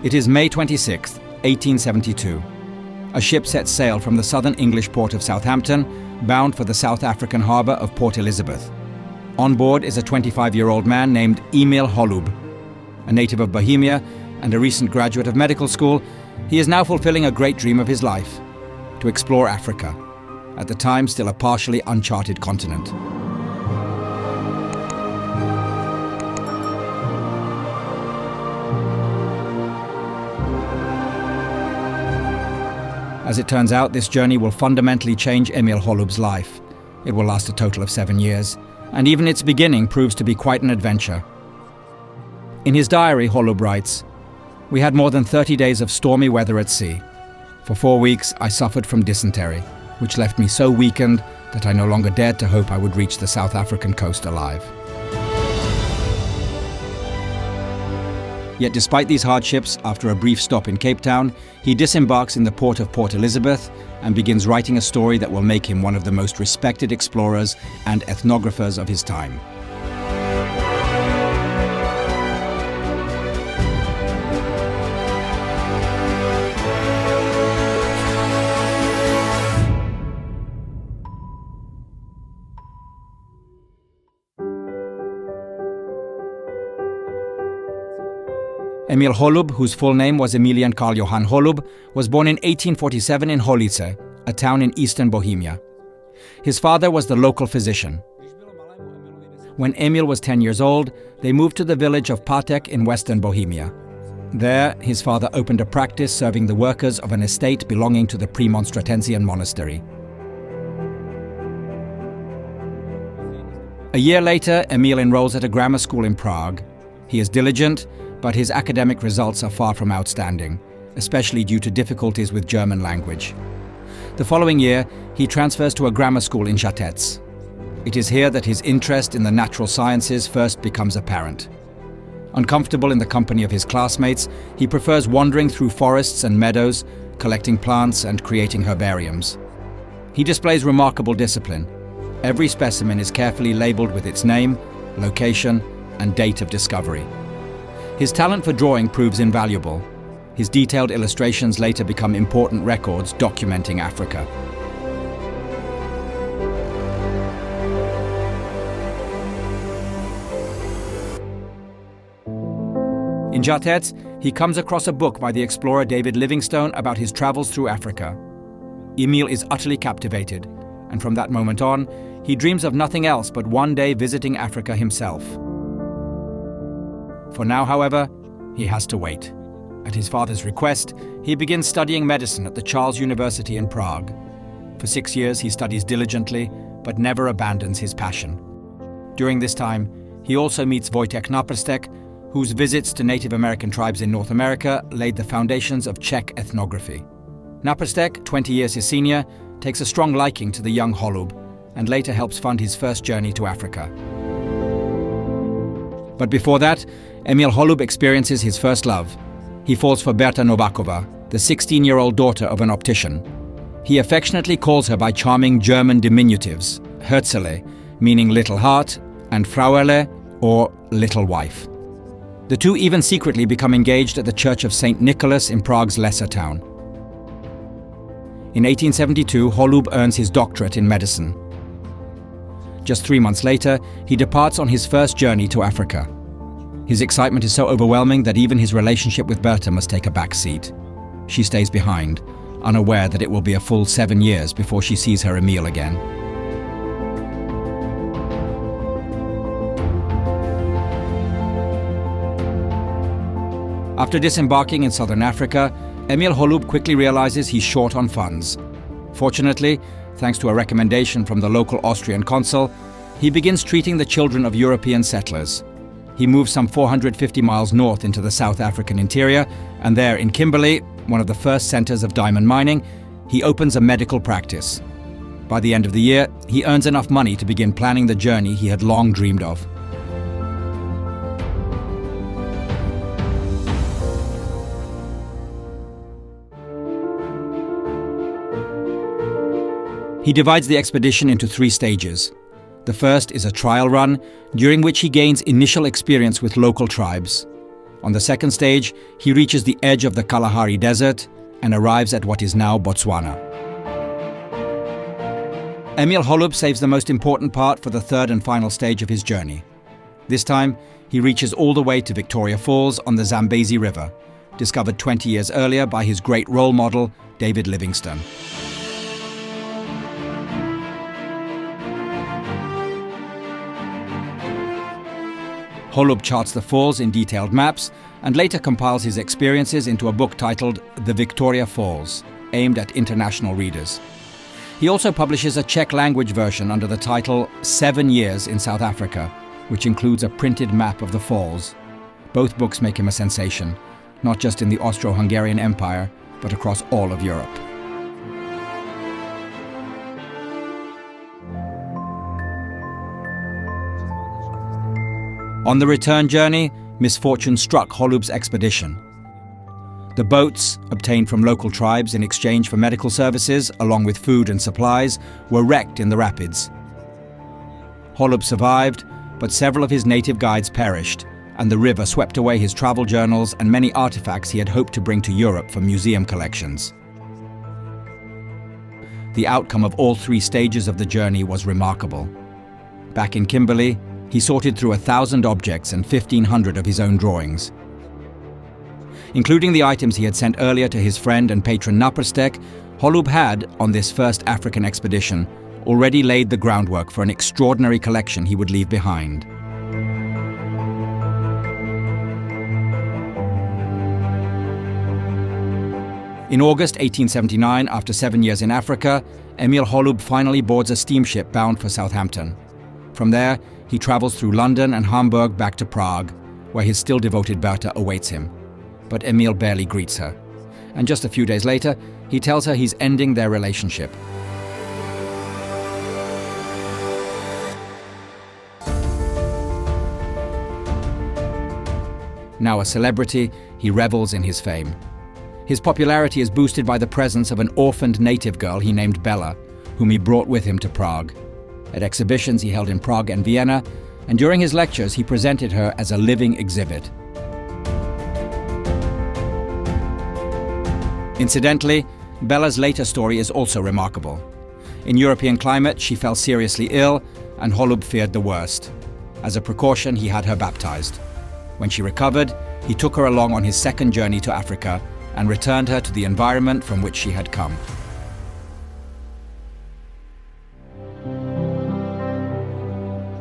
It is May 26, 1872. A ship sets sail from the southern English port of Southampton, bound for the South African harbour of Port Elizabeth. On board is a 25-year-old man named Emil Holub. A native of Bohemia and a recent graduate of medical school, he is now fulfilling a great dream of his life: to explore Africa, at the time still a partially uncharted continent. As it turns out, this journey will fundamentally change Emil Holub's life. It will last a total of 7 years, and even its beginning proves to be quite an adventure. In his diary, Holub writes, "We had more than 30 days of stormy weather at sea. For 4 weeks, I suffered from dysentery, which left me so weakened that I no longer dared to hope I would reach the South African coast alive." Yet despite these hardships, after a brief stop in Cape Town, he disembarks in the port of Port Elizabeth and begins writing a story that will make him one of the most respected explorers and ethnographers of his time. Emil Holub, whose full name was Emilian Karl Johann Holub, was born in 1847 in Holice, a town in eastern Bohemia. His father was the local physician. When Emil was 10 years old, they moved to the village of Patek in western Bohemia. There, his father opened a practice serving the workers of an estate belonging to the Premonstratensian monastery. A year later, Emil enrolls at a grammar school in Prague. He is diligent, but his academic results are far from outstanding, especially due to difficulties with German language. The following year, he transfers to a grammar school in Žatec. It is here that his interest in the natural sciences first becomes apparent. Uncomfortable in the company of his classmates, he prefers wandering through forests and meadows, collecting plants and creating herbariums. He displays remarkable discipline. Every specimen is carefully labeled with its name, location, and date of discovery. His talent for drawing proves invaluable. His detailed illustrations later become important records documenting Africa. In Žatec, he comes across a book by the explorer David Livingstone about his travels through Africa. Emil is utterly captivated, and from that moment on, he dreams of nothing else but one day visiting Africa himself. For now, however, he has to wait. At his father's request, he begins studying medicine at the Charles University in Prague. For 6 years, he studies diligently, but never abandons his passion. During this time, he also meets Wojtek Naprstek, whose visits to Native American tribes in North America laid the foundations of Czech ethnography. Naprstek, 20 years his senior, takes a strong liking to the young Holub, and later helps fund his first journey to Africa. But before that, Emil Holub experiences his first love. He falls for Berta Novakova, the 16-year-old daughter of an optician. He affectionately calls her by charming German diminutives, Herzele, meaning little heart, and Frauele, or little wife. The two even secretly become engaged at the Church of St. Nicholas in Prague's lesser town. In 1872, Holub earns his doctorate in medicine. Just 3 months later, he departs on his first journey to Africa. His excitement is so overwhelming that even his relationship with Berta must take a back seat. She stays behind, unaware that it will be a full 7 years before she sees her Emil again. After disembarking in southern Africa, Emil Holub quickly realizes he's short on funds. Fortunately, thanks to a recommendation from the local Austrian consul, he begins treating the children of European settlers. He moves some 450 miles north into the South African interior, and there in Kimberley, one of the first centers of diamond mining, he opens a medical practice. By the end of the year, he earns enough money to begin planning the journey he had long dreamed of. He divides the expedition into 3 stages. The first is a trial run, during which he gains initial experience with local tribes. On the second stage, he reaches the edge of the Kalahari Desert and arrives at what is now Botswana. Emil Holub saves the most important part for the third and final stage of his journey. This time, he reaches all the way to Victoria Falls on the Zambezi River, discovered 20 years earlier by his great role model, David Livingstone. Holub charts the falls in detailed maps and later compiles his experiences into a book titled The Victoria Falls, aimed at international readers. He also publishes a Czech language version under the title 7 Years in South Africa, which includes a printed map of the falls. Both books make him a sensation, not just in the Austro-Hungarian Empire, but across all of Europe. On the return journey, misfortune struck Holub's expedition. The boats, obtained from local tribes in exchange for medical services, along with food and supplies, were wrecked in the rapids. Holub survived, but several of his native guides perished, and the river swept away his travel journals and many artifacts he had hoped to bring to Europe for museum collections. The outcome of all 3 stages of the journey was remarkable. Back in Kimberley, he sorted through 1,000 objects and 1,500 of his own drawings. Including the items he had sent earlier to his friend and patron Naperstek, Holub had, on this first African expedition, already laid the groundwork for an extraordinary collection he would leave behind. In August 1879, after 7 years in Africa, Emil Holub finally boards a steamship bound for Southampton. From there, he travels through London and Hamburg back to Prague, where his still devoted Berta awaits him. But Emil barely greets her. And just a few days later, he tells her he's ending their relationship. Now a celebrity, he revels in his fame. His popularity is boosted by the presence of an orphaned native girl he named Bella, whom he brought with him to Prague. At exhibitions he held in Prague and Vienna, and during his lectures he presented her as a living exhibit. Incidentally, Bella's later story is also remarkable. In European climate, she fell seriously ill, and Holub feared the worst. As a precaution, he had her baptized. When she recovered, he took her along on his second journey to Africa and returned her to the environment from which she had come.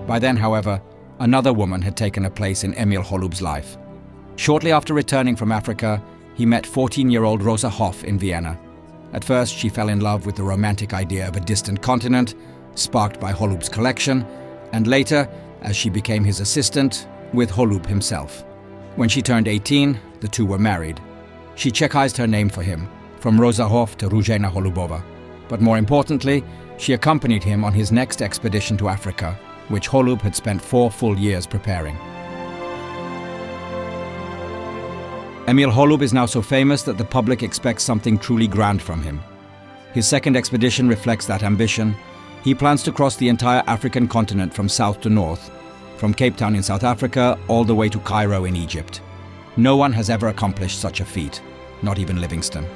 By then, however, another woman had taken a place in Emil Holub's life. Shortly after returning from Africa, he met 14-year-old Rosa Hoff in Vienna. At first, she fell in love with the romantic idea of a distant continent, sparked by Holub's collection, and later, as she became his assistant, with Holub himself. When she turned 18, the two were married. She Czechized her name for him, from Rosa Hoff to Růžena Holubova. But more importantly, she accompanied him on his next expedition to Africa, which Holub had spent 4 full years preparing. Emil Holub is now so famous that the public expects something truly grand from him. His second expedition reflects that ambition. He plans to cross the entire African continent from south to north, from Cape Town in South Africa all the way to Cairo in Egypt. No one has ever accomplished such a feat, not even Livingstone.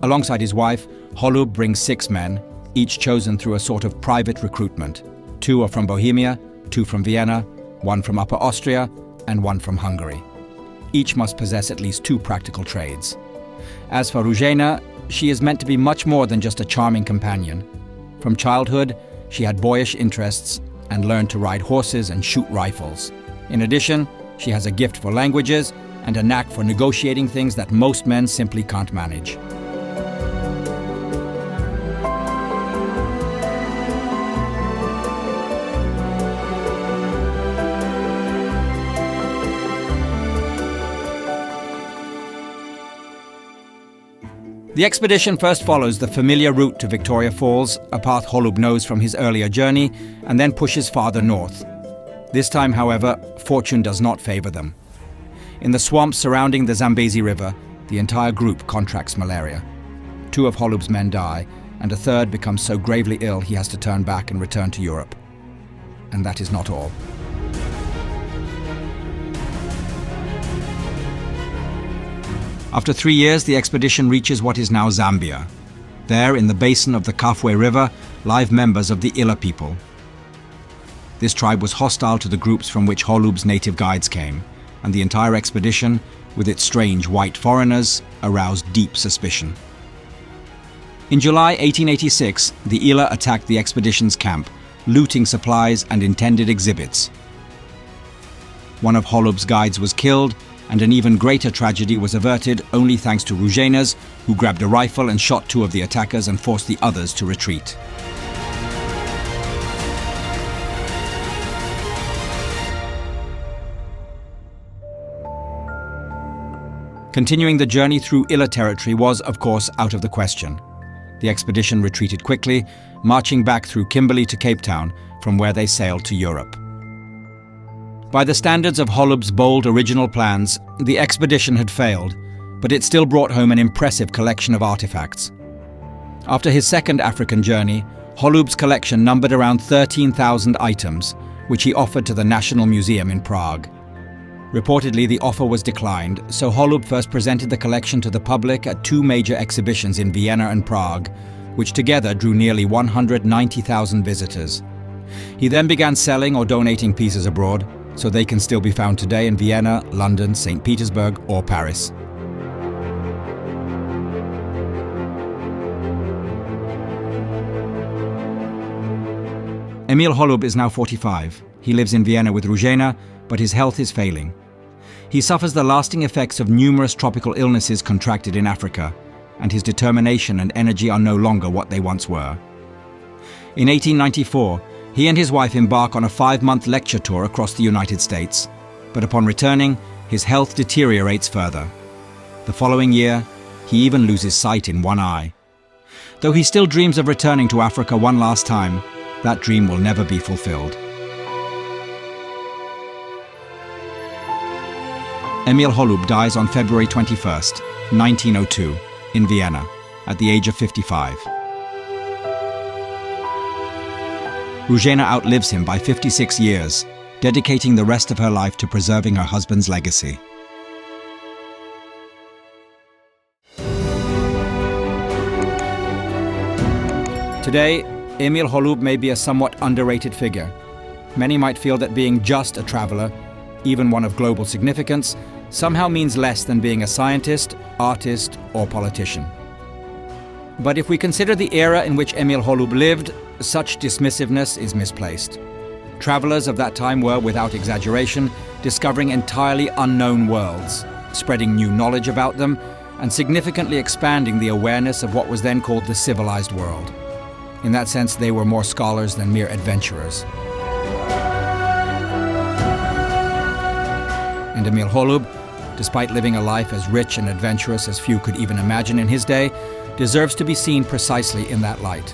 Alongside his wife, Holub brings 6 men, each chosen through a sort of private recruitment. 2 are from Bohemia, 2 from Vienna, 1 from Upper Austria, and 1 from Hungary. Each must possess at least 2 practical trades. As for Růžena, she is meant to be much more than just a charming companion. From childhood, she had boyish interests and learned to ride horses and shoot rifles. In addition, she has a gift for languages and a knack for negotiating things that most men simply can't manage. The expedition first follows the familiar route to Victoria Falls, a path Holub knows from his earlier journey, and then pushes farther north. This time, however, fortune does not favor them. In the swamps surrounding the Zambezi River, the entire group contracts malaria. 2 of Holub's men die, and a third becomes so gravely ill he has to turn back and return to Europe. and that is not all. After 3 years, the expedition reaches what is now Zambia. There, in the basin of the Kafue River, live members of the Ila people. This tribe was hostile to the groups from which Holub's native guides came, and the entire expedition, with its strange white foreigners, aroused deep suspicion. In July 1886, the Ila attacked the expedition's camp, looting supplies and intended exhibits. One of Holub's guides was killed, and an even greater tragedy was averted only thanks to Ruženas, who grabbed a rifle and shot 2 of the attackers and forced the others to retreat. Continuing the journey through Ila territory was, of course, out of the question. The expedition retreated quickly, marching back through Kimberley to Cape Town, from where they sailed to Europe. By the standards of Holub's bold original plans, the expedition had failed, but it still brought home an impressive collection of artifacts. After his second African journey, Holub's collection numbered around 13,000 items, which he offered to the National Museum in Prague. Reportedly, the offer was declined, so Holub first presented the collection to the public at 2 major exhibitions in Vienna and Prague, which together drew nearly 190,000 visitors. He then began selling or donating pieces abroad, so they can still be found today in Vienna, London, St. Petersburg, or Paris. Emil Holub is now 45. He lives in Vienna with Ružena, but his health is failing. He suffers the lasting effects of numerous tropical illnesses contracted in Africa, and his determination and energy are no longer what they once were. In 1894, he and his wife embark on a 5-month lecture tour across the United States, but upon returning, his health deteriorates further. The following year, he even loses sight in one eye. Though he still dreams of returning to Africa one last time, that dream will never be fulfilled. Emil Holub dies on February 21st, 1902, in Vienna, at the age of 55. Ružena outlives him by 56 years, dedicating the rest of her life to preserving her husband's legacy. Today, Emil Holub may be a somewhat underrated figure. Many might feel that being just a traveler, even one of global significance, somehow means less than being a scientist, artist, or politician. But if we consider the era in which Emil Holub lived, such dismissiveness is misplaced. Travelers of that time were, without exaggeration, discovering entirely unknown worlds, spreading new knowledge about them, and significantly expanding the awareness of what was then called the civilized world. In that sense, they were more scholars than mere adventurers. And Emil Holub, despite living a life as rich and adventurous as few could even imagine in his day, deserves to be seen precisely in that light.